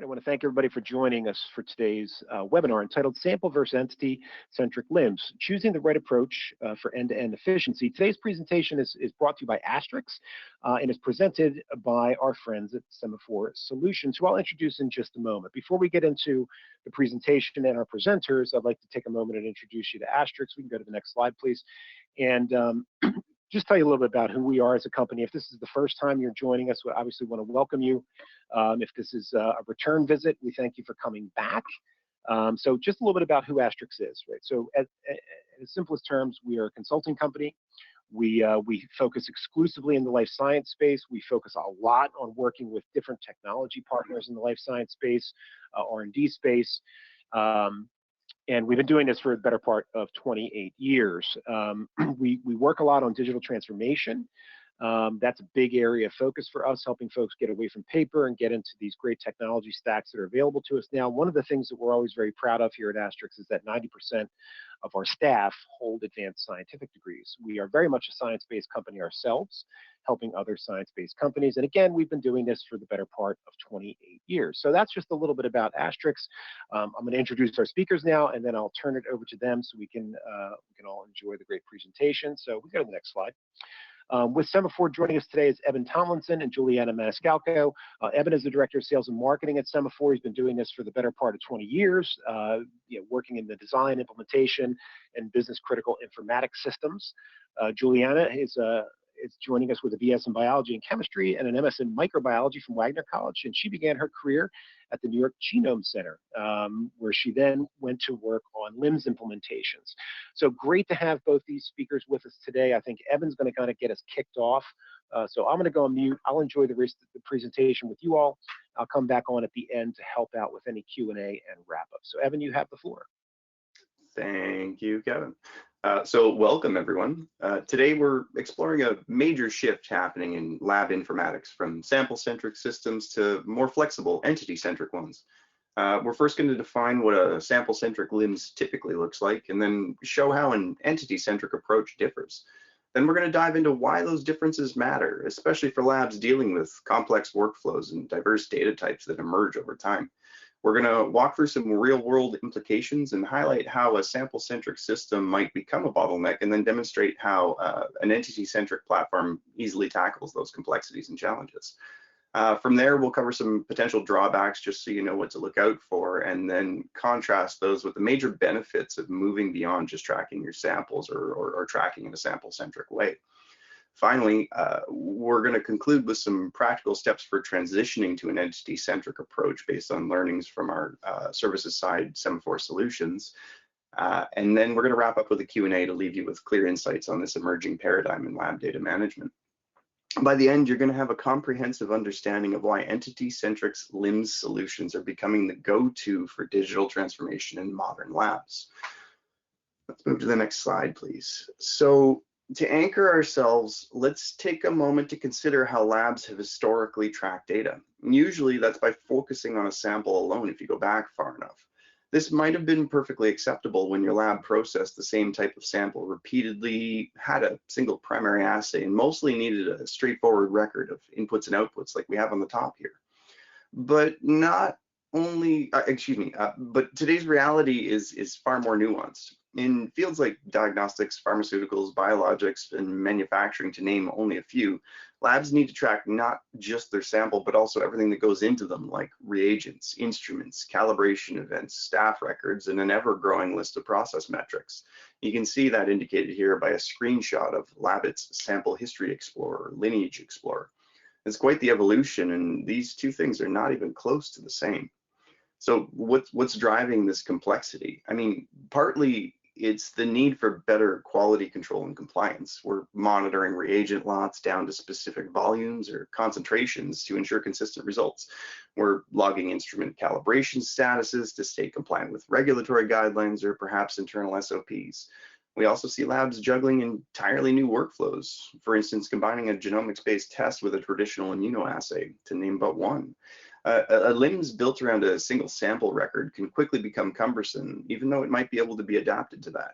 I want to thank everybody for joining us for today's webinar entitled Sample versus Entity-Centric LIMS, Choosing the Right Approach for End-to-End Efficiency. Today's presentation is brought to you by Asterix and is presented by our friends at Semaphore Solutions, who I'll introduce in just a moment. Before we get into the presentation and our presenters, I'd like to take a moment and introduce you to Asterix. We can go to the next slide, please. And just tell you a little bit about who we are as a company. If this is the first time you're joining us, we obviously want to welcome you. If this is a return visit, we thank you for coming back. So just a little bit about who Asterix is, right? So in the simplest terms, we are a consulting company. We focus exclusively in the life science space. We focus a lot on working with different technology partners in the life science space, R&D space. And we've been doing this for the better part of 28 years. We work a lot on digital transformation. That's a big area of focus for us, helping folks get away from paper and get into these great technology stacks that are available to us now. One of the things that we're always very proud of here at Asterix is that 90% of our staff hold advanced scientific degrees. We are very much a science-based company ourselves, helping other science-based companies. And again, we've been doing this for the better part of 28 years. So that's just a little bit about Asterix. I'm going to introduce our speakers now, and then I'll turn it over to them so we can all enjoy the great presentation. So we go to the next slide. With Semaphore, joining us today is Evan Tomlinson and Juliana Maniscalco. Evan is the Director of Sales and Marketing at Semaphore. He's been doing this for the better part of 20 years, working in the design, implementation, and business-critical informatics systems. Juliana is joining us with a BS in Biology and Chemistry and an MS in Microbiology from Wagner College, and she began her career at the New York Genome Center, where she then went to work on LIMS implementations. So great to have both these speakers with us today. I think Evan's going to kind of get us kicked off. So I'm going to go on mute. I'll enjoy the rest of the presentation with you all. I'll come back on at the end to help out with any Q&A and wrap up. So Evan, you have the floor. Thank you, Kevin. So welcome, everyone. Today we're exploring a major shift happening in lab informatics, from sample-centric systems to more flexible entity-centric ones. We're first going to define what a sample-centric LIMS typically looks like, and then show how an entity-centric approach differs. Then we're going to dive into why those differences matter, especially for labs dealing with complex workflows and diverse data types that emerge over time. We're going to walk through some real-world implications and highlight how a sample-centric system might become a bottleneck, and then demonstrate how an entity-centric platform easily tackles those complexities and challenges. From there, we'll cover some potential drawbacks just so you know what to look out for, and then contrast those with the major benefits of moving beyond just tracking your samples or tracking in a sample-centric way. Finally, we're going to conclude with some practical steps for transitioning to an entity-centric approach based on learnings from our services side, Semaphore Solutions. And then we're going to wrap up with a Q&A to leave you with clear insights on this emerging paradigm in lab data management. By the end, you're going to have a comprehensive understanding of why entity-centric LIMS solutions are becoming the go-to for digital transformation in modern labs. Let's move to the next slide, please. So, to anchor ourselves, let's take a moment to consider how labs have historically tracked data. Usually that's by focusing on a sample alone if you go back far enough. This might have been perfectly acceptable when your lab processed the same type of sample repeatedly, had a single primary assay, and mostly needed a straightforward record of inputs and outputs like we have on the top here. But but today's reality is far more nuanced. In fields like diagnostics, pharmaceuticals, biologics, and manufacturing, to name only a few, labs need to track not just their sample, but also everything that goes into them, like reagents, instruments, calibration events, staff records, and an ever-growing list of process metrics. You can see that indicated here by a screenshot of Labit's Sample History Explorer, Lineage Explorer. It's quite the evolution, and these two things are not even close to the same. So what's driving this complexity? I mean, partly it's the need for better quality control and compliance. We're monitoring reagent lots down to specific volumes or concentrations to ensure consistent results. We're logging instrument calibration statuses to stay compliant with regulatory guidelines or perhaps internal SOPs. We also see labs juggling entirely new workflows. For instance, combining a genomics-based test with a traditional immunoassay, to name but one. A LIMS built around a single sample record can quickly become cumbersome, even though it might be able to be adapted to that.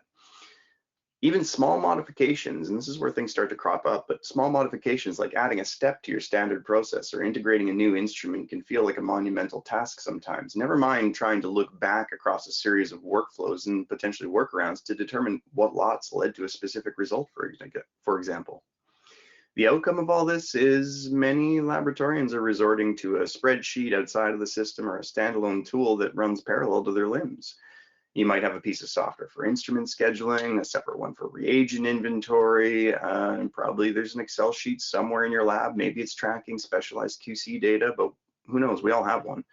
Even small modifications, and this is where things start to crop up, but small modifications like adding a step to your standard process or integrating a new instrument can feel like a monumental task sometimes. Never mind trying to look back across a series of workflows and potentially workarounds to determine what lots led to a specific result, for example. The outcome of all this is many laboratorians are resorting to a spreadsheet outside of the system or a standalone tool that runs parallel to their LIMS. You might have a piece of software for instrument scheduling, a separate one for reagent inventory, and probably there's an Excel sheet somewhere in your lab. Maybe it's tracking specialized QC data, but who knows, we all have one.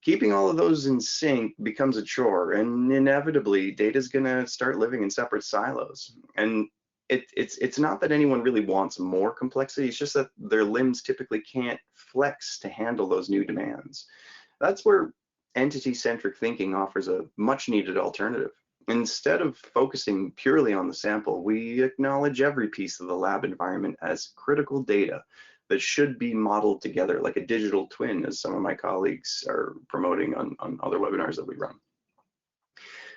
Keeping all of those in sync becomes a chore, and inevitably data is gonna start living in separate silos. And it's not that anyone really wants more complexity, it's just that their LIMS typically can't flex to handle those new demands. That's where entity-centric thinking offers a much needed alternative. Instead of focusing purely on the sample, we acknowledge every piece of the lab environment as critical data that should be modeled together like a digital twin, as some of my colleagues are promoting on other webinars that we run.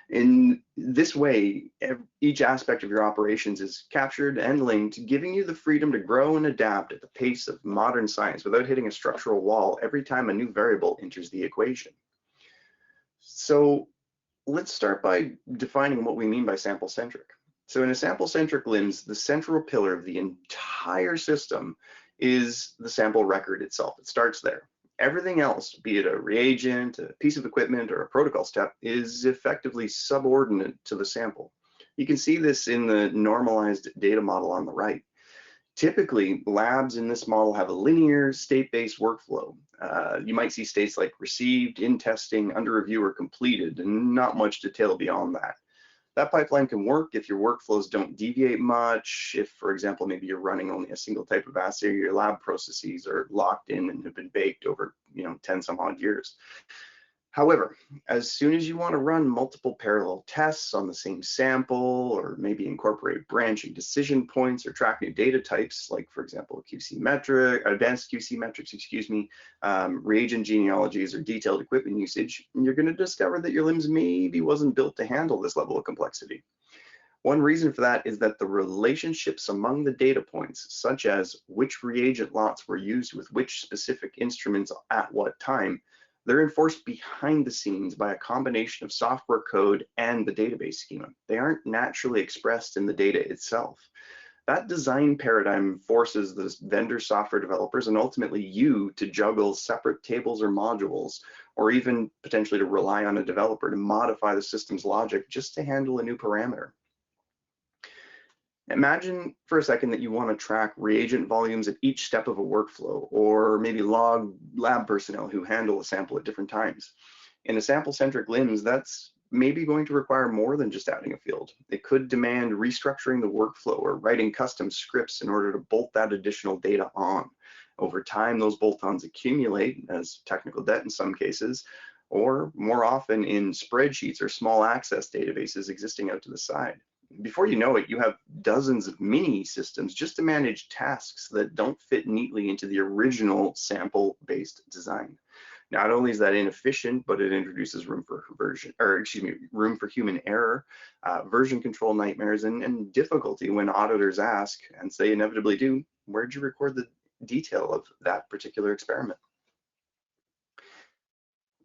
In this way, each aspect of your operations is captured and linked, giving you the freedom to grow and adapt at the pace of modern science without hitting a structural wall every time a new variable enters the equation. So let's start by defining what we mean by sample-centric. So in a sample-centric LIMS, the central pillar of the entire system is the sample record itself. It starts there. Everything else, be it a reagent, a piece of equipment, or a protocol step, is effectively subordinate to the sample. You can see this in the normalized data model on the right. Typically, labs in this model have a linear state-based workflow. You might see states like received, in testing, under review, or completed, and not much detail beyond that. That pipeline can work if your workflows don't deviate much, if, for example, maybe you're running only a single type of assay, or your lab processes are locked in and have been baked over 10 some odd years. However, as soon as you want to run multiple parallel tests on the same sample, or maybe incorporate branching decision points or track new data types, like for example, advanced QC metrics, reagent genealogies, or detailed equipment usage, you're going to discover that your LIMS maybe wasn't built to handle this level of complexity. One reason for that is that the relationships among the data points, such as which reagent lots were used with which specific instruments at what time, they're enforced behind the scenes by a combination of software code and the database schema. They aren't naturally expressed in the data itself. That design paradigm forces the vendor software developers and ultimately you to juggle separate tables or modules, or even potentially to rely on a developer to modify the system's logic just to handle a new parameter. Imagine for a second that you want to track reagent volumes at each step of a workflow, or maybe log lab personnel who handle a sample at different times. In a sample-centric LIMS, that's maybe going to require more than just adding a field. It could demand restructuring the workflow or writing custom scripts in order to bolt that additional data on. Over time, those bolt-ons accumulate as technical debt in some cases, or more often in spreadsheets or small access databases existing out to the side. Before you know it, you have dozens of mini systems just to manage tasks that don't fit neatly into the original sample-based design. Not only is that inefficient, but it introduces room for human error, version control nightmares, and difficulty when auditors ask, and they inevitably do, where'd you record the detail of that particular experiment?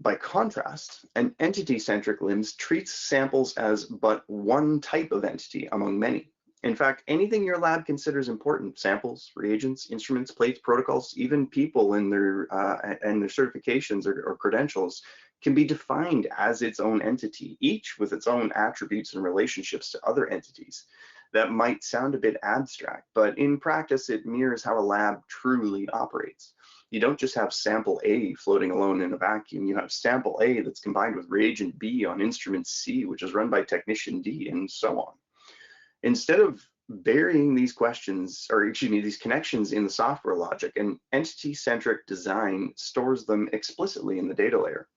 By contrast, an entity-centric LIMS treats samples as but one type of entity among many. In fact, anything your lab considers important, samples, reagents, instruments, plates, protocols, even people and their certifications or credentials, can be defined as its own entity, each with its own attributes and relationships to other entities. That might sound a bit abstract, but in practice, it mirrors how a lab truly operates. You don't just have sample A floating alone in a vacuum. You have sample A that's combined with reagent B on instrument C, which is run by technician D, and so on. Instead of burying these these connections in the software logic, an entity-centric design stores them explicitly in the data layer.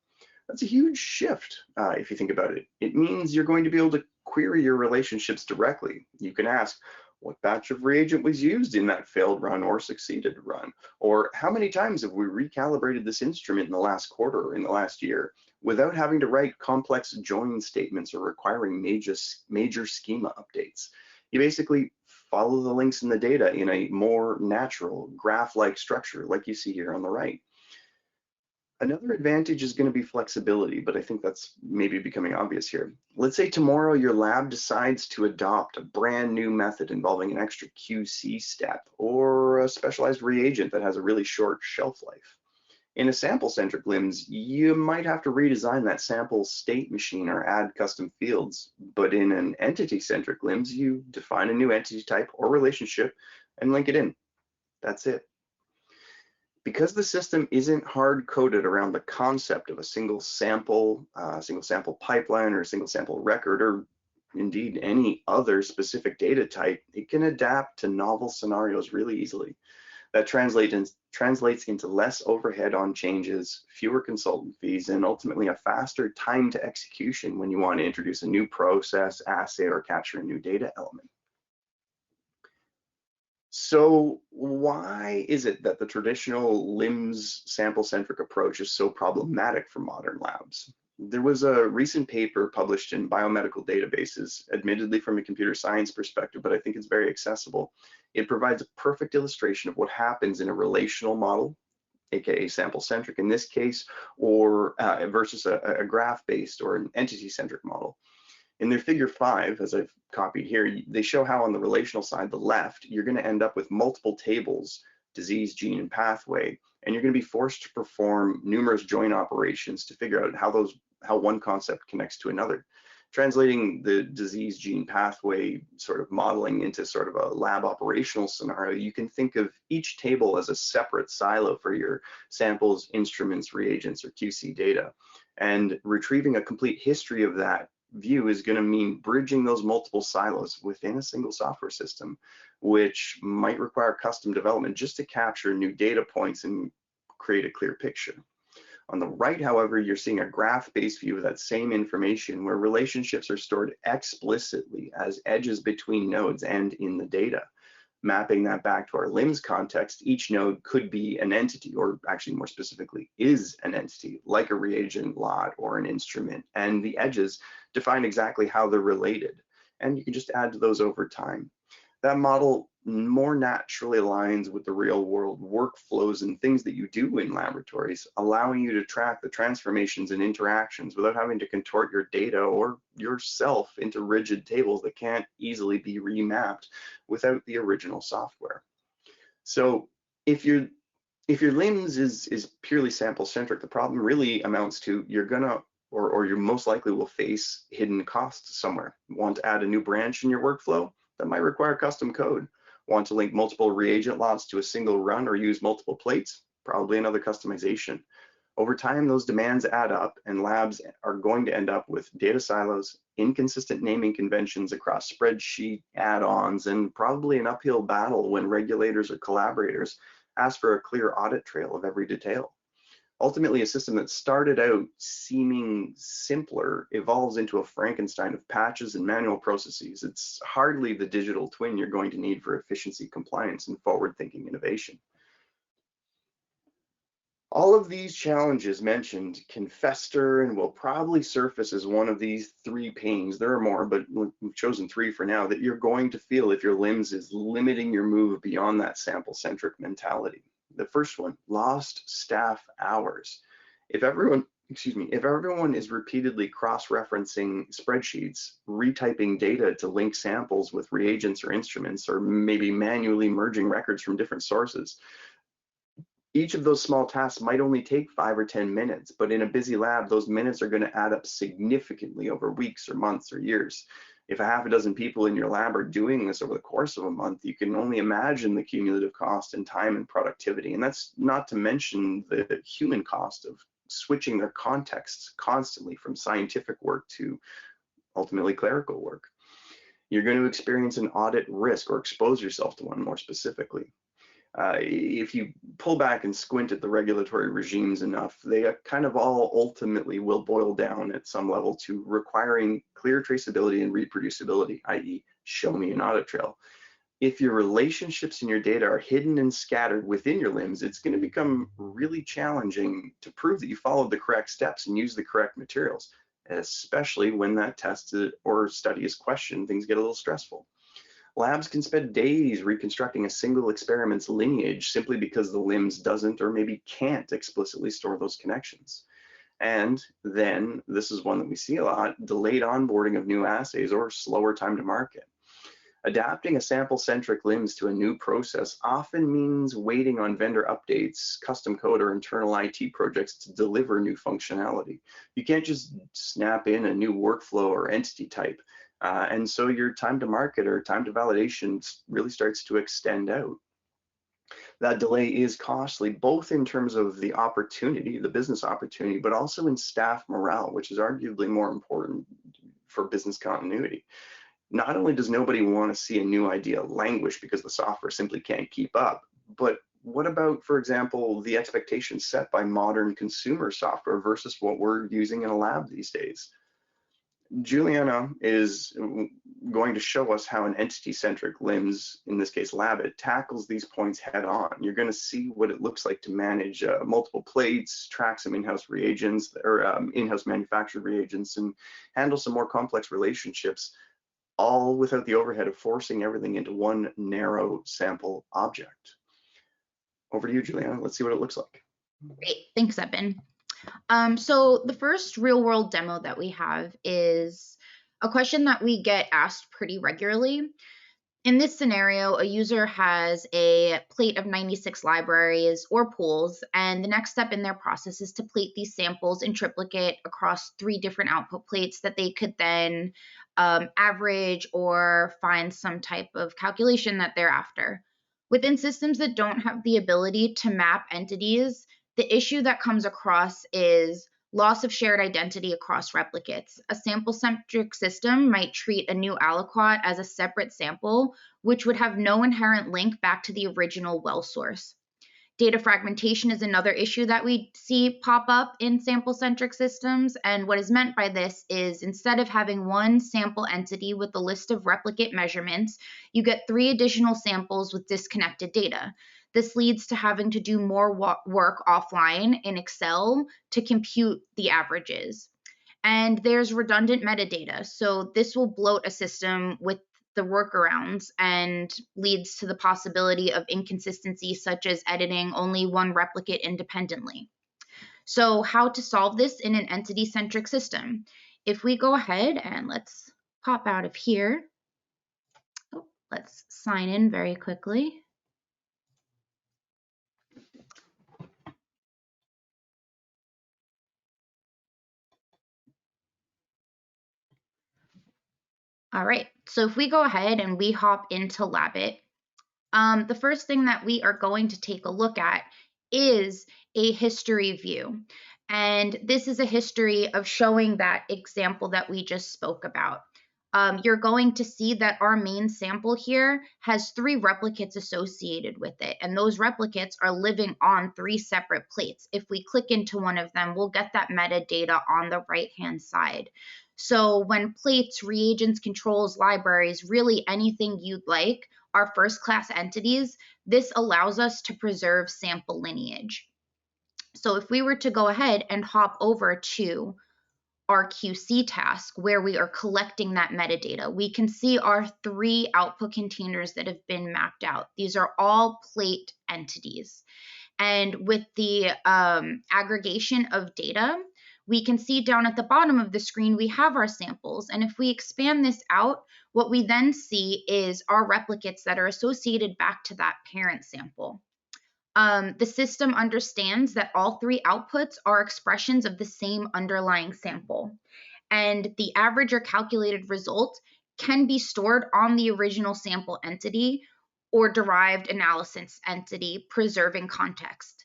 That's a huge shift if you think about it. It means you're going to be able to query your relationships directly. You can ask, what batch of reagent was used in that failed run or succeeded run? Or how many times have we recalibrated this instrument in the last quarter or in the last year without having to write complex join statements or requiring major schema updates? You basically follow the links in the data in a more natural graph-like structure like you see here on the right. Another advantage is going to be flexibility, but I think that's maybe becoming obvious here. Let's say tomorrow your lab decides to adopt a brand new method involving an extra QC step or a specialized reagent that has a really short shelf life. In a sample-centric LIMS, you might have to redesign that sample state machine or add custom fields, but in an entity-centric LIMS, you define a new entity type or relationship and link it in. That's it. Because the system isn't hard-coded around the concept of a single sample pipeline or a single sample record, or indeed any other specific data type, it can adapt to novel scenarios really easily. That translates into less overhead on changes, fewer consultant fees, and ultimately a faster time to execution when you want to introduce a new process, assay, or capture a new data element. So why is it that the traditional LIMS sample-centric approach is so problematic for modern labs? There was a recent paper published in biomedical databases, admittedly from a computer science perspective, but I think it's very accessible. It provides a perfect illustration of what happens in a relational model, aka sample-centric in this case, or versus a graph-based or an entity-centric model. In their figure 5, as I've copied here, they show how on the relational side, the left, you're going to end up with multiple tables, disease, gene, and pathway, and you're going to be forced to perform numerous join operations to figure out how one concept connects to another. Translating the disease, gene, pathway sort of modeling into sort of a lab operational scenario, you can think of each table as a separate silo for your samples, instruments, reagents, or QC data. And retrieving a complete history of that view is going to mean bridging those multiple silos within a single software system, which might require custom development just to capture new data points and create a clear picture. On the right, however, you're seeing a graph-based view of that same information where relationships are stored explicitly as edges between nodes and in the data. Mapping that back to our LIMS context, each node could be an entity, or actually more specifically is an entity, like a reagent lot or an instrument, and the edges define exactly how they're related. And you can just add to those over time. That model more naturally aligns with the real world workflows and things that you do in laboratories, allowing you to track the transformations and interactions without having to contort your data or yourself into rigid tables that can't easily be remapped without the original software. So if your LIMS is purely sample-centric, the problem really amounts to you're gonna or you most likely will face hidden costs somewhere. Want to add a new branch in your workflow? That might require custom code. Want to link multiple reagent lots to a single run or use multiple plates? Probably another customization. Over time, those demands add up and labs are going to end up with data silos, inconsistent naming conventions across spreadsheet add-ons, and probably an uphill battle when regulators or collaborators ask for a clear audit trail of every detail. Ultimately, a system that started out seeming simpler evolves into a Frankenstein of patches and manual processes. It's hardly the digital twin you're going to need for efficiency, compliance, and forward-thinking innovation. All of these challenges mentioned can fester and will probably surface as one of these 3 pains. There are more, but we've chosen 3 for now that you're going to feel if your LIMS is limiting your move beyond that sample-centric mentality. The first one, lost staff hours. If everyone is repeatedly cross-referencing spreadsheets, retyping data to link samples with reagents or instruments, or maybe manually merging records from different sources, each of those small tasks might only take 5 or 10 minutes, but in a busy lab, those minutes are going to add up significantly over weeks or months or years. If a half a dozen people in your lab are doing this over the course of a month, you can only imagine the cumulative cost in time and productivity. And that's not to mention the human cost of switching their contexts constantly from scientific work to ultimately clerical work. You're going to experience an audit risk or expose yourself to one more specifically. If you pull back and squint at the regulatory regimes enough, they kind of all ultimately will boil down at some level to requiring clear traceability and reproducibility, i.e. show me an audit trail. If your relationships in your data are hidden and scattered within your LIMS, it's going to become really challenging to prove that you followed the correct steps and use the correct materials, especially when that test or study is questioned, things get a little stressful. Labs can spend days reconstructing a single experiment's lineage simply because the LIMS doesn't or maybe can't explicitly store those connections. And then, this is one that we see a lot, delayed onboarding of new assays or slower time to market. Adapting a sample-centric LIMS to a new process often means waiting on vendor updates, custom code, or internal IT projects to deliver new functionality. You can't just snap in a new workflow or entity type. And so your time to market or time to validation really starts to extend out. That delay is costly, both in terms of the opportunity, the business opportunity, but also in staff morale, which is arguably more important for business continuity. Not only does nobody want to see a new idea languish because the software simply can't keep up, but what about, for example, the expectations set by modern consumer software versus what we're using in a lab these days? Juliana is going to show us how an entity-centric LIMS, in this case Labit, tackles these points head on. You're going to see what it looks like to manage multiple plates, track some in-house reagents or in-house manufactured reagents, and handle some more complex relationships, all without the overhead of forcing everything into one narrow sample object. Over to you, Juliana. Let's see what it looks like. Great, thanks, Evan. So the first real-world demo that we have is a question that we get asked pretty regularly. In this scenario, a user has a plate of 96 libraries or pools, and the next step in their process is to plate these samples in triplicate across 3 different output plates that they could then average or find some type of calculation that they're after. Within systems that don't have the ability to map entities, the issue that comes across is loss of shared identity across replicates. A sample-centric system might treat a new aliquot as a separate sample, which would have no inherent link back to the original well source. Data fragmentation is another issue that we see pop up in sample-centric systems, and what is meant by this is instead of having one sample entity with a list of replicate measurements, you get 3 additional samples with disconnected data. This leads to having to do more work offline in Excel to compute the averages. And there's redundant metadata. So this will bloat a system with the workarounds and leads to the possibility of inconsistency, such as editing only one replicate independently. So how to solve this in an entity-centric system? If we go ahead and let's pop out of here. Oh, let's sign in very quickly. All right, so if we go ahead and we hop into Labit, the first thing that we are going to take a look at is a history view. And this is a history of showing that example that we just spoke about. You're going to see that our main sample here has 3 replicates associated with it, and those replicates are living on 3 separate plates. If we click into one of them, we'll get that metadata on the right-hand side. So when plates, reagents, controls, libraries, really anything you'd like are first-class entities, this allows us to preserve sample lineage. So if we were to go ahead and hop over to our QC task where we are collecting that metadata, we can see our 3 output containers that have been mapped out. These are all plate entities. And with the aggregation of data, we can see down at the bottom of the screen, we have our samples. And if we expand this out, what we then see is our replicates that are associated back to that parent sample. The system understands that all 3 outputs are expressions of the same underlying sample. And the average or calculated result can be stored on the original sample entity or derived analysis entity, preserving context.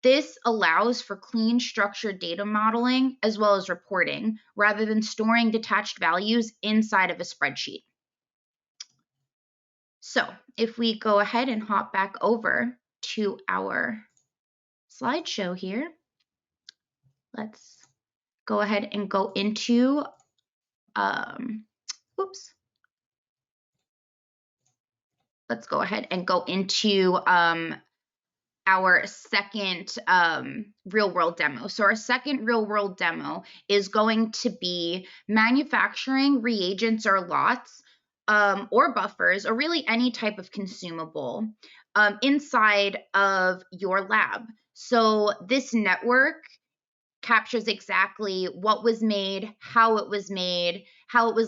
This allows for clean, structured data modeling as well as reporting, rather than storing detached values inside of a spreadsheet. So if we go ahead and hop back over to our slideshow here, let's go ahead and go into, let's go ahead and go into our second real-world demo. So our second real-world demo is going to be manufacturing reagents or lots or buffers, or really any type of consumable inside of your lab. So this network captures exactly what was made, how it was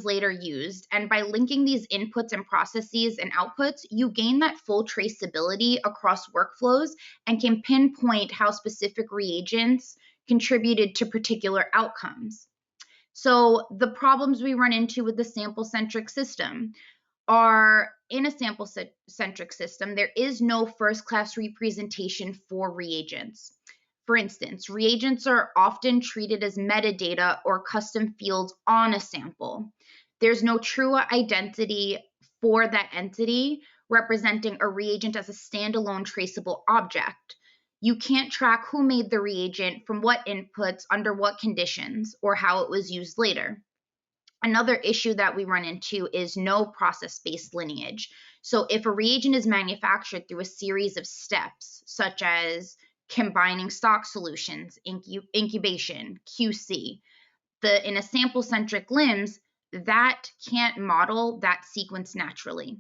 later used. And by linking these inputs and processes and outputs, you gain that full traceability across workflows and can pinpoint how specific reagents contributed to particular outcomes. So the problems we run into with the sample-centric system are, in a sample-centric system, there is no first-class representation for reagents. For instance, reagents are often treated as metadata or custom fields on a sample. There's no true identity for that entity representing a reagent as a standalone traceable object. You can't track who made the reagent, from what inputs, under what conditions, or how it was used later. Another issue that we run into is no process-based lineage. So if a reagent is manufactured through a series of steps, such as combining stock solutions, incubation, QC, in a sample-centric LIMS, that can't model that sequence naturally.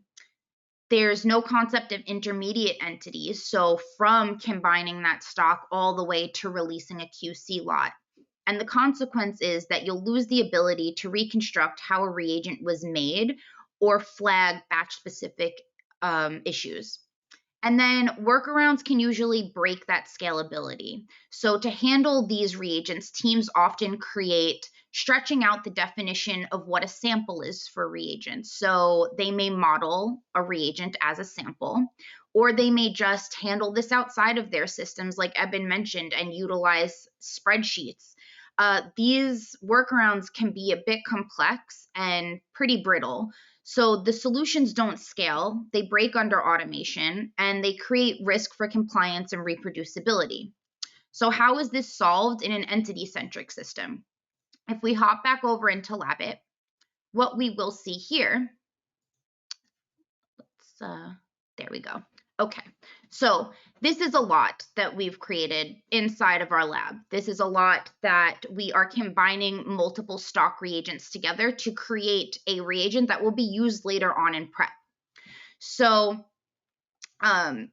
There's no concept of intermediate entities, so from combining that stock all the way to releasing a QC lot. And the consequence is that you'll lose the ability to reconstruct how a reagent was made or flag batch-specific issues. And then workarounds can usually break that scalability. So to handle these reagents, teams often create stretching out the definition of what a sample is for reagents. So they may model a reagent as a sample, or they may just handle this outside of their systems, like Eben mentioned, and utilize spreadsheets. These workarounds can be a bit complex and pretty brittle. So the solutions don't scale, they break under automation, and they create risk for compliance and reproducibility. So how is this solved in an entity-centric system? If we hop back over into Labit, what we will see here, there we go. Okay, so this is a lot that we've created inside of our lab. This is a lot that we are combining multiple stock reagents together to create a reagent that will be used later on in prep. So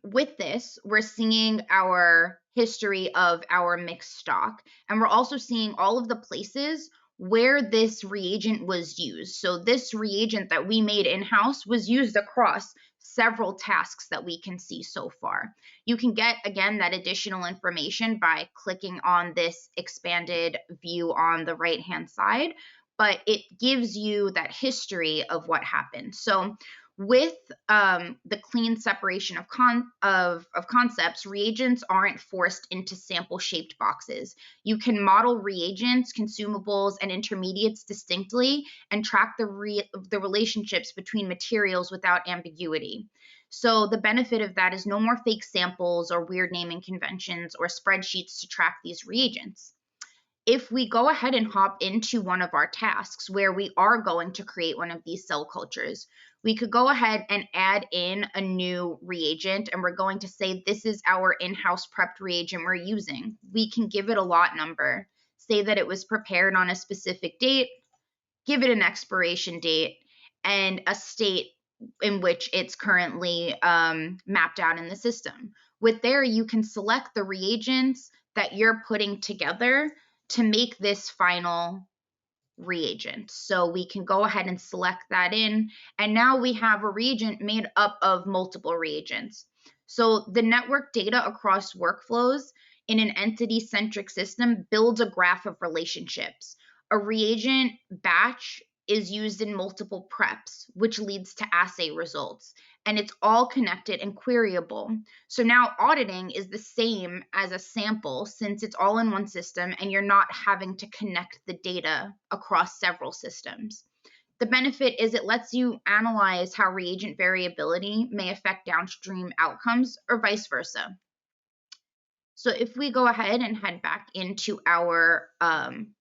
with this, we're seeing our history of our mixed stock, and we're also seeing all of the places where this reagent was used. So this reagent that we made in-house was used across several tasks that we can see so far. You can get, again, that additional information by clicking on this expanded view on the right-hand side, but it gives you that history of what happened. So with the clean separation of concepts, reagents aren't forced into sample-shaped boxes. You can model reagents, consumables, and intermediates distinctly and track the relationships between materials without ambiguity. So the benefit of that is no more fake samples or weird naming conventions or spreadsheets to track these reagents. If we go ahead and hop into one of our tasks where we are going to create one of these cell cultures, we could go ahead and add in a new reagent, and we're going to say this is our in-house prepped reagent we're using. We can give it a lot number, say that it was prepared on a specific date, give it an expiration date, and a state in which it's currently mapped out in the system. With there, you can select the reagents that you're putting together to make this final reagent. So we can go ahead and select that in, and now we have a reagent made up of multiple reagents. So the network data across workflows in an entity-centric system builds a graph of relationships. A reagent batch is used in multiple preps, which leads to assay results, and it's all connected and queryable. So now auditing is the same as a sample since it's all in one system and you're not having to connect the data across several systems. The benefit is it lets you analyze how reagent variability may affect downstream outcomes or vice versa. So if we go ahead and head back into our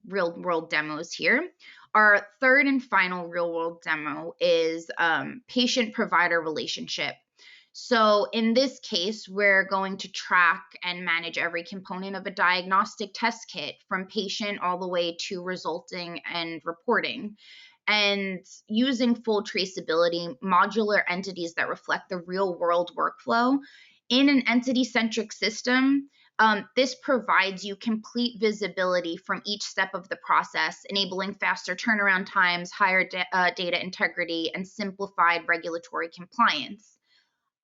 real world demos here, our third and final real world demo is patient-provider relationship. So in this case, we're going to track and manage every component of a diagnostic test kit from patient all the way to resulting and reporting. and using full traceability, modular entities that reflect the real world workflow in an entity-centric system. This provides you complete visibility from each step of the process, enabling faster turnaround times, higher data integrity, and simplified regulatory compliance.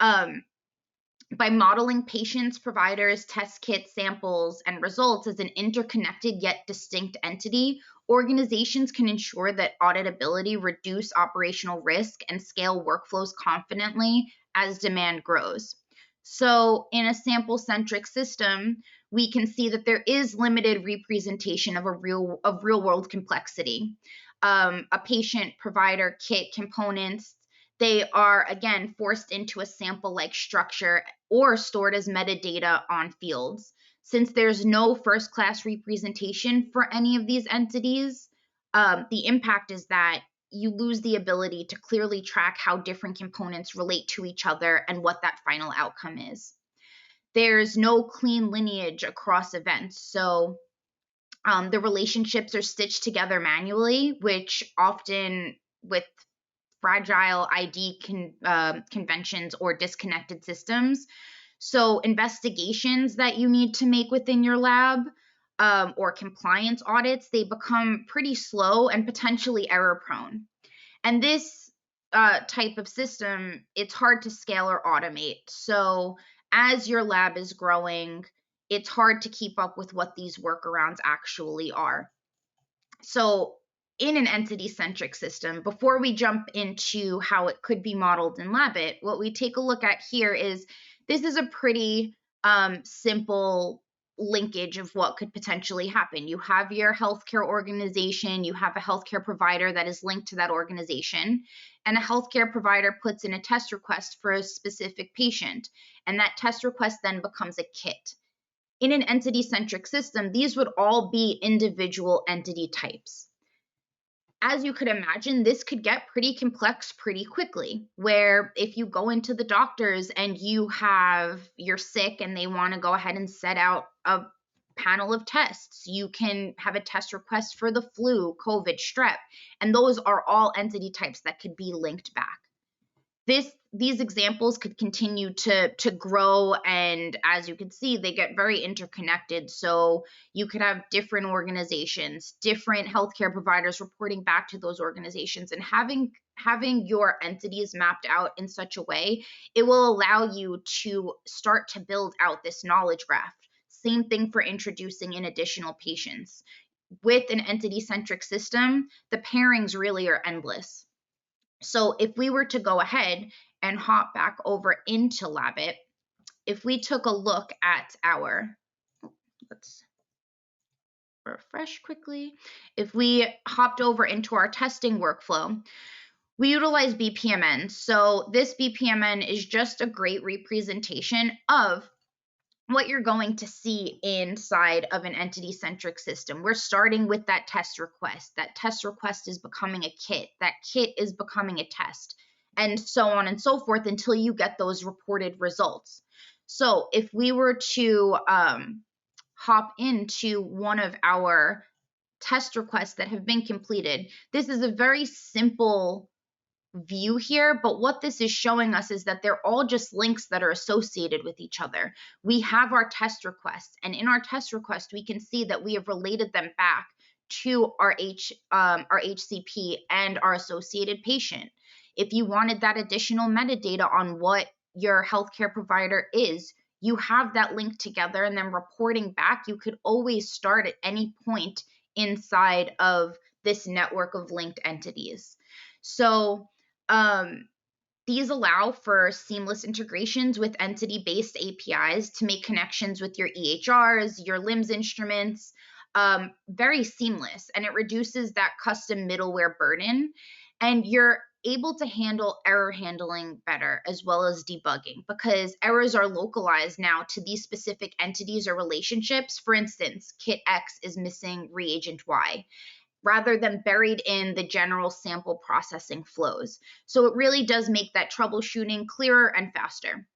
By modeling patients, providers, test kits, samples, and results as an interconnected yet distinct entity, organizations can ensure that auditability, reduce operational risk, and scale workflows confidently as demand grows. So in a sample-centric system, we can see that there is limited representation of real-world complexity. A patient, provider, kit, components, they are, again, forced into a sample-like structure or stored as metadata on fields. Since there's no first-class representation for any of these entities, the impact is that you lose the ability to clearly track how different components relate to each other and what that final outcome is. There's no clean lineage across events, so the relationships are stitched together manually, which often with fragile ID conventions or disconnected systems. So investigations that you need to make within your lab or compliance audits, they become pretty slow and potentially error prone. And this type of system, it's hard to scale or automate. So as your lab is growing, it's hard to keep up with what these workarounds actually are. So in an entity-centric system, before we jump into how it could be modeled in Labit, what we take a look at here is this is a pretty simple linkage of what could potentially happen. You have your healthcare organization, you have a healthcare provider that is linked to that organization, and a healthcare provider puts in a test request for a specific patient, and that test request then becomes a kit. In an entity-centric system, these would all be individual entity types. As you could imagine, this could get pretty complex pretty quickly, where if you go into the doctors and you're sick and they want to go ahead and set out a panel of tests, you can have a test request for the flu, COVID, strep, and those are all entity types that could be linked back. These examples could continue to grow, and as you can see, they get very interconnected. So you could have different organizations, different healthcare providers reporting back to those organizations, and having your entities mapped out in such a way, it will allow you to start to build out this knowledge graph. Same thing for introducing in additional patients. With an entity-centric system, the pairings really are endless. So if we were to go ahead and hop back over into Labit, if we took a look at let's refresh quickly. If we hopped over into our testing workflow, we utilize BPMN. So this BPMN is just a great representation of what you're going to see inside of an entity-centric system. We're starting with that test request. That test request is becoming a kit. That kit is becoming a test, and so on and so forth until you get those reported results. So if we were to hop into one of our test requests that have been completed, this is a very simple view here, but what this is showing us is that they're all just links that are associated with each other. We have our test requests, and in our test request, we can see that we have related them back to our HCP and our associated patient. If you wanted that additional metadata on what your healthcare provider is, you have that linked together, and then reporting back, you could always start at any point inside of this network of linked entities. So these allow for seamless integrations with entity-based APIs to make connections with your EHRs, your LIMS instruments, very seamless, and it reduces that custom middleware burden, and you're able to handle error handling better as well as debugging, because errors are localized now to these specific entities or relationships. For instance, kit X is missing reagent Y, rather than buried in the general sample processing flows. So it really does make that troubleshooting clearer and faster.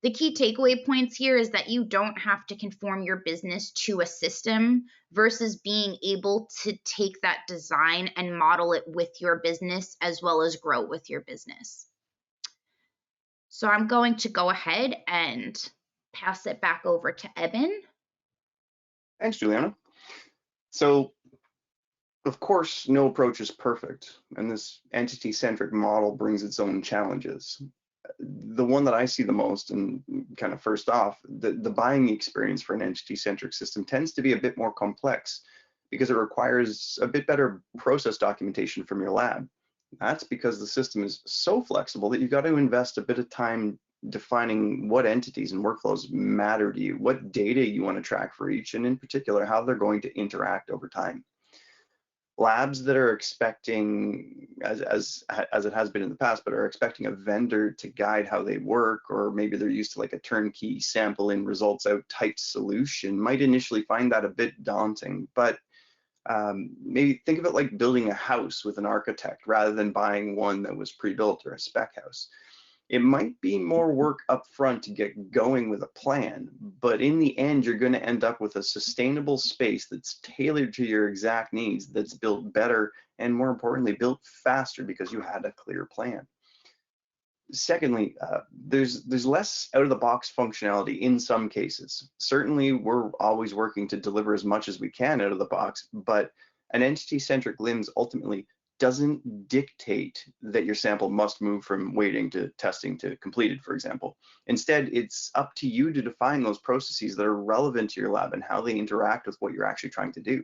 The key takeaway points here is that you don't have to conform your business to a system versus being able to take that design and model it with your business as well as grow with your business. So I'm going to go ahead and pass it back over to Eben. Thanks, Juliana. So, of course, no approach is perfect, and this entity-centric model brings its own challenges. The one that I see the most, and kind of first off, the buying experience for an entity-centric system tends to be a bit more complex because it requires a bit better process documentation from your lab. That's because the system is so flexible that you've got to invest a bit of time defining what entities and workflows matter to you, what data you want to track for each, and in particular, how they're going to interact over time. Labs that are expecting, as it has been in the past, but are expecting a vendor to guide how they work, or maybe they're used to like a turnkey sample in results out type solution, might initially find that a bit daunting. But maybe think of it like building a house with an architect rather than buying one that was pre-built or a spec house. It might be more work up front to get going with a plan, but in the end, you're going to end up with a sustainable space that's tailored to your exact needs, that's built better, and more importantly, built faster because you had a clear plan. Secondly, there's less out-of-the-box functionality in some cases. Certainly, we're always working to deliver as much as we can out of the box, but an entity-centric LIMS ultimately doesn't dictate that your sample must move from waiting to testing to completed, for example. Instead, it's up to you to define those processes that are relevant to your lab and how they interact with what you're actually trying to do.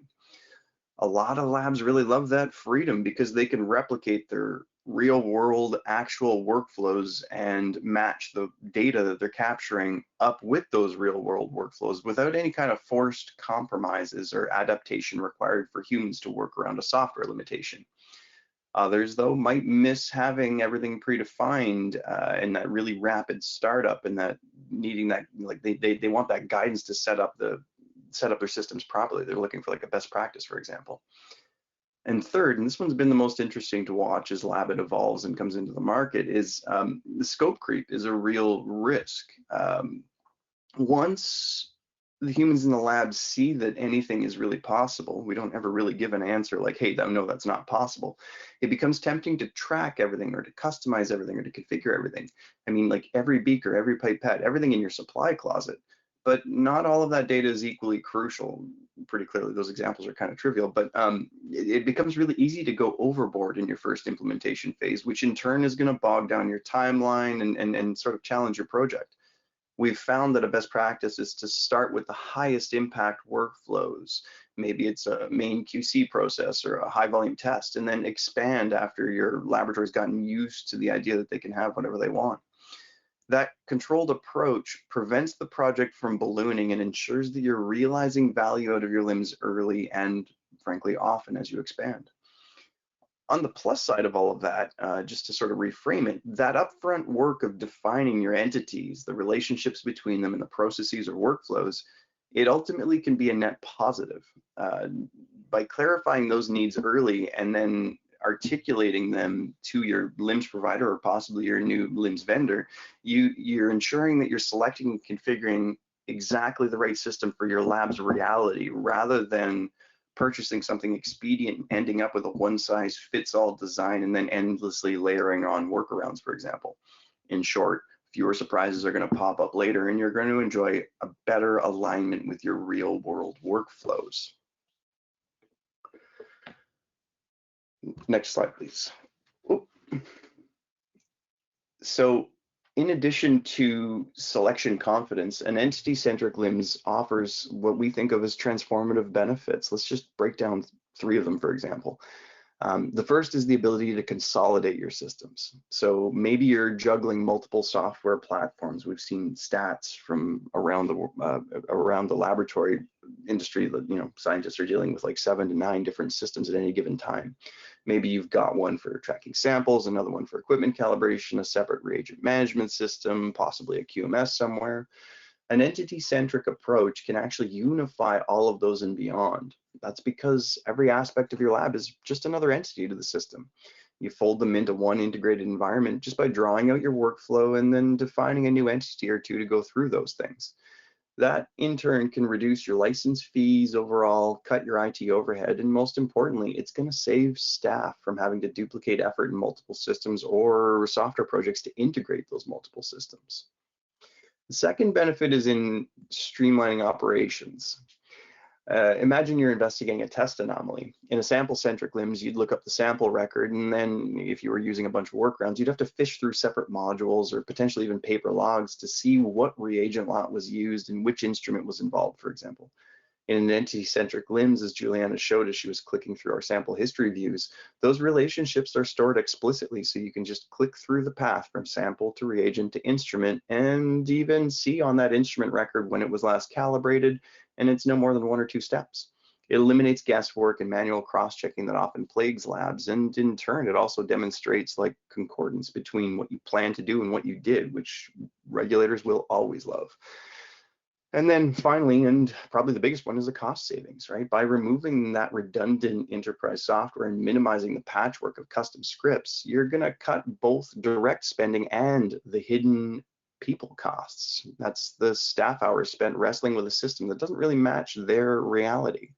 A lot of labs really love that freedom because they can replicate their real world actual workflows and match the data that they're capturing up with those real world workflows without any kind of forced compromises or adaptation required for humans to work around a software limitation. Others, though, might miss having everything predefined and that really rapid startup and that needing that, like they want that guidance to set up their systems properly. They're looking for like a best practice, for example. And third, and this one's been the most interesting to watch as Labit evolves and comes into the market, is the scope creep is a real risk. Once the humans in the lab see that anything is really possible, we don't ever really give an answer like, hey, no, that's not possible. It becomes tempting to track everything or to customize everything or to configure everything. I mean, like every beaker, every pipette, everything in your supply closet. But not all of that data is equally crucial. Pretty clearly, those examples are kind of trivial, but it becomes really easy to go overboard in your first implementation phase, which in turn is going to bog down your timeline and sort of challenge your project. We've found that a best practice is to start with the highest impact workflows. Maybe it's a main QC process or a high volume test, and then expand after your laboratory's gotten used to the idea that they can have whatever they want. That controlled approach prevents the project from ballooning and ensures that you're realizing value out of your LIMS early and, frankly, often as you expand. On the plus side of all of that, just to sort of reframe it, that upfront work of defining your entities, the relationships between them and the processes or workflows, it ultimately can be a net positive. By clarifying those needs early and then articulating them to your LIMS provider or possibly your new LIMS vendor, you're ensuring that you're selecting and configuring exactly the right system for your lab's reality rather than purchasing something expedient and ending up with a one-size-fits-all design and then endlessly layering on workarounds, for example. In short, fewer surprises are going to pop up later and you're going to enjoy a better alignment with your real-world workflows. Next slide, please. Oop. So, in addition to selection confidence, an entity-centric LIMS offers what we think of as transformative benefits. Let's just break down 3 of them, for example. The first is the ability to consolidate your systems. So maybe you're juggling multiple software platforms. We've seen stats from around the laboratory industry that scientists are dealing with like 7 to 9 different systems at any given time. Maybe you've got one for tracking samples, another one for equipment calibration, a separate reagent management system, possibly a QMS somewhere. An entity-centric approach can actually unify all of those and beyond. That's because every aspect of your lab is just another entity to the system. You fold them into one integrated environment just by drawing out your workflow and then defining a new entity or two to go through those things. That in turn can reduce your license fees overall, cut your IT overhead, and most importantly, it's going to save staff from having to duplicate effort in multiple systems or software projects to integrate those multiple systems. The second benefit is in streamlining operations. Imagine you're investigating a test anomaly. In a sample-centric LIMS, you'd look up the sample record, and then if you were using a bunch of workarounds, you'd have to fish through separate modules or potentially even paper logs to see what reagent lot was used and which instrument was involved, for example. In an entity-centric LIMS, as Juliana showed as she was clicking through our sample history views, those relationships are stored explicitly, so you can just click through the path from sample to reagent to instrument and even see on that instrument record when it was last calibrated, and it's no more than 1 or 2 steps. It eliminates guesswork and manual cross-checking that often plagues labs, and in turn, it also demonstrates like concordance between what you plan to do and what you did, which regulators will always love. And then finally, and probably the biggest one, is the cost savings, right? By removing that redundant enterprise software and minimizing the patchwork of custom scripts, you're gonna cut both direct spending and the hidden people costs. That's the staff hours spent wrestling with a system that doesn't really match their reality.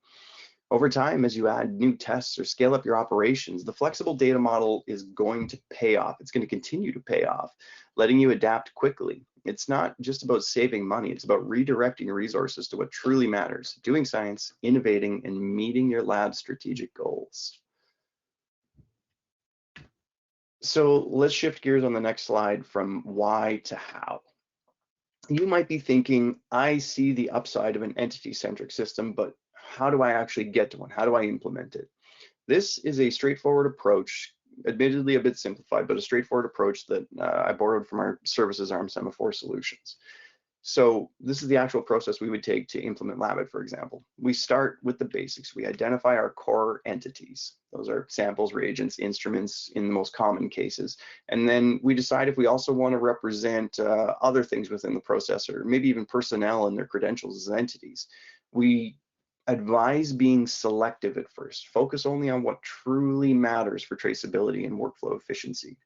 Over time, as you add new tests or scale up your operations, the flexible data model is going to pay off. It's going to continue to pay off, letting you adapt quickly. It's not just about saving money, it's about redirecting resources to what truly matters, doing science, innovating, and meeting your lab's strategic goals. So let's shift gears on the next slide from why to how. You might be thinking, I see the upside of an entity-centric system, but how do I actually get to one? How do I implement it? This is a straightforward approach, admittedly a bit simplified, but a straightforward approach that I borrowed from our services arm, Semaphore Solutions. So this is the actual process we would take to implement Labit, for example. We start with the basics. We identify our core entities. Those are samples, reagents, instruments in the most common cases. And then we decide if we also want to represent other things within the process, or maybe even personnel and their credentials as entities. We advise being selective at first. Focus only on what truly matters for traceability and workflow efficiency.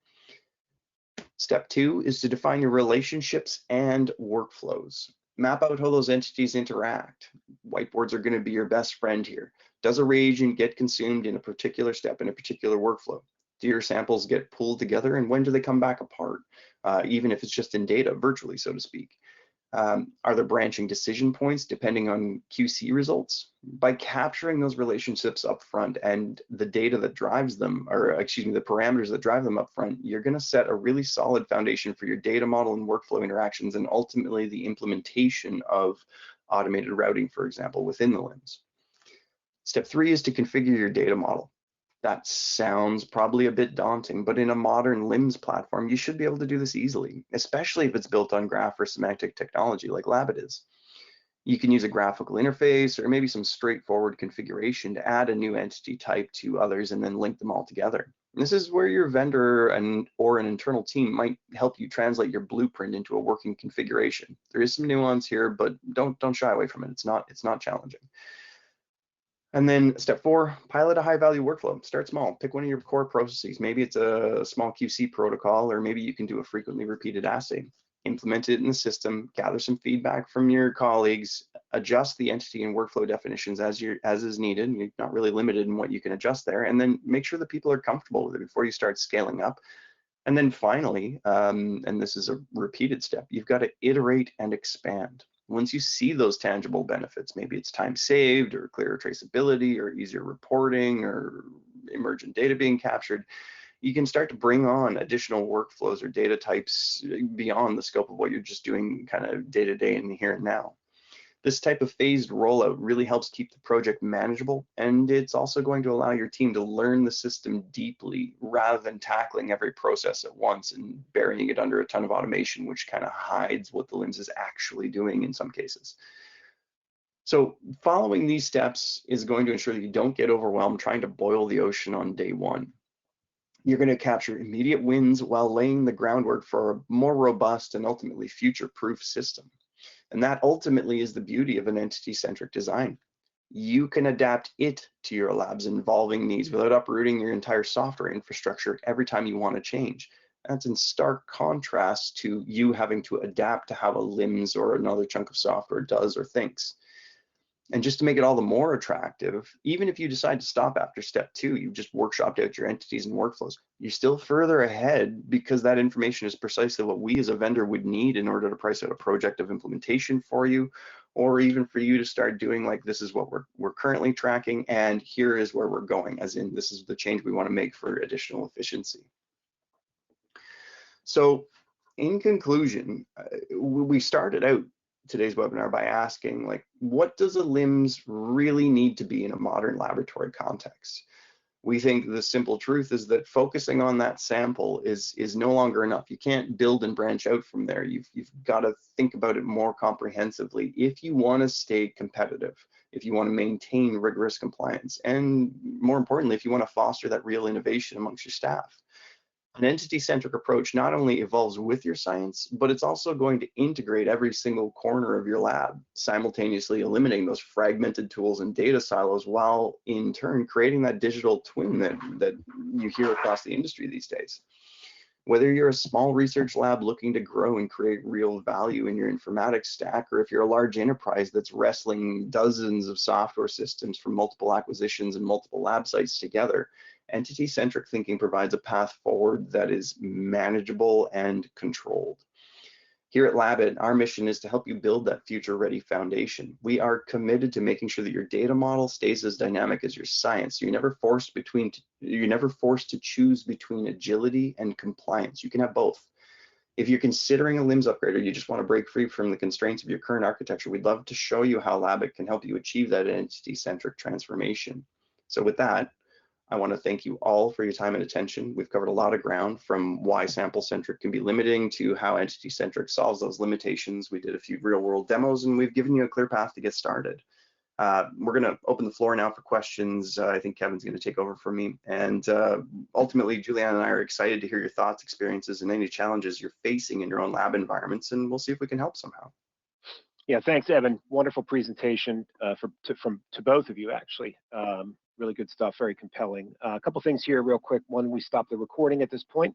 Step 2 is to define your relationships and workflows. Map out how those entities interact. Whiteboards are going to be your best friend here. Does a reagent get consumed in a particular step in a particular workflow? Do your samples get pulled together, and when do they come back apart? Even if it's just in data, virtually, so to speak. Are there branching decision points depending on QC results? By capturing those relationships up front and the data that drives them, or excuse me, the parameters that drive them up front, you're going to set a really solid foundation for your data model and workflow interactions, and ultimately the implementation of automated routing, for example, within the LIMS. Step 3 is to configure your data model. That sounds probably a bit daunting, but in a modern LIMS platform, you should be able to do this easily, especially if it's built on graph or semantic technology like Labit is. You can use a graphical interface or maybe some straightforward configuration to add a new entity type to others and then link them all together. And this is where your vendor or an internal team might help you translate your blueprint into a working configuration. There is some nuance here, but don't shy away from it. It's not challenging. And then step 4, pilot a high value workflow. Start small, pick one of your core processes. Maybe it's a small QC protocol, or maybe you can do a frequently repeated assay. Implement it in the system, gather some feedback from your colleagues, adjust the entity and workflow definitions as is needed. You're not really limited in what you can adjust there, and then make sure that people are comfortable with it before you start scaling up. And then finally, and this is a repeated step, you've got to iterate and expand. Once you see those tangible benefits, maybe it's time saved or clearer traceability or easier reporting or emergent data being captured, you can start to bring on additional workflows or data types beyond the scope of what you're just doing kind of day to day in the here and now. This type of phased rollout really helps keep the project manageable, and it's also going to allow your team to learn the system deeply rather than tackling every process at once and burying it under a ton of automation, which kind of hides what the LIMS is actually doing in some cases. So following these steps is going to ensure that you don't get overwhelmed trying to boil the ocean on day one. You're going to capture immediate wins while laying the groundwork for a more robust and ultimately future-proof system. And that ultimately is the beauty of an entity-centric design. you can adapt it to your lab's evolving needs without uprooting your entire software infrastructure every time you want to change. That's in stark contrast to you having to adapt to how a LIMS or another chunk of software does or thinks. And just to make it all the more attractive, even if you decide to stop after step 2, you've just workshopped out your entities and workflows, you're still further ahead because that information is precisely what we as a vendor would need in order to price out a project of implementation for you, or even for you to start doing like, this is what we're currently tracking, and here is where we're going, as in this is the change we want to make for additional efficiency. So in conclusion, we started out today's webinar by asking, like, what does a LIMS really need to be in a modern laboratory context? We think the simple truth is that focusing on that sample is no longer enough. You can't build and branch out from there. You've got to think about it more comprehensively if you want to stay competitive, if you want to maintain rigorous compliance, and more importantly, if you want to foster that real innovation amongst your staff. An entity-centric approach not only evolves with your science, but it's also going to integrate every single corner of your lab, simultaneously eliminating those fragmented tools and data silos, while in turn creating that digital twin that you hear across the industry these days. Whether you're a small research lab looking to grow and create real value in your informatics stack, or if you're a large enterprise that's wrestling dozens of software systems from multiple acquisitions and multiple lab sites together, entity-centric thinking provides a path forward that is manageable and controlled. Here at Labit, our mission is to help you build that future-ready foundation. We are committed to making sure that your data model stays as dynamic as your science. You're never forced to choose between agility and compliance. You can have both. If you're considering a LIMS upgrade or you just want to break free from the constraints of your current architecture, we'd love to show you how Labit can help you achieve that entity-centric transformation. So with that, I want to thank you all for your time and attention. We've covered a lot of ground, from why sample-centric can be limiting to how entity-centric solves those limitations. We did a few real-world demos, and we've given you a clear path to get started. We're going to open the floor now for questions. I think Kevin's going to take over for me. And ultimately, Julianne and I are excited to hear your thoughts, experiences, and any challenges you're facing in your own lab environments, and we'll see if we can help somehow. Yeah, thanks, Evan. Wonderful presentation to both of you, actually. Really good stuff, very compelling. A couple things here real quick. One, we stopped the recording at this point.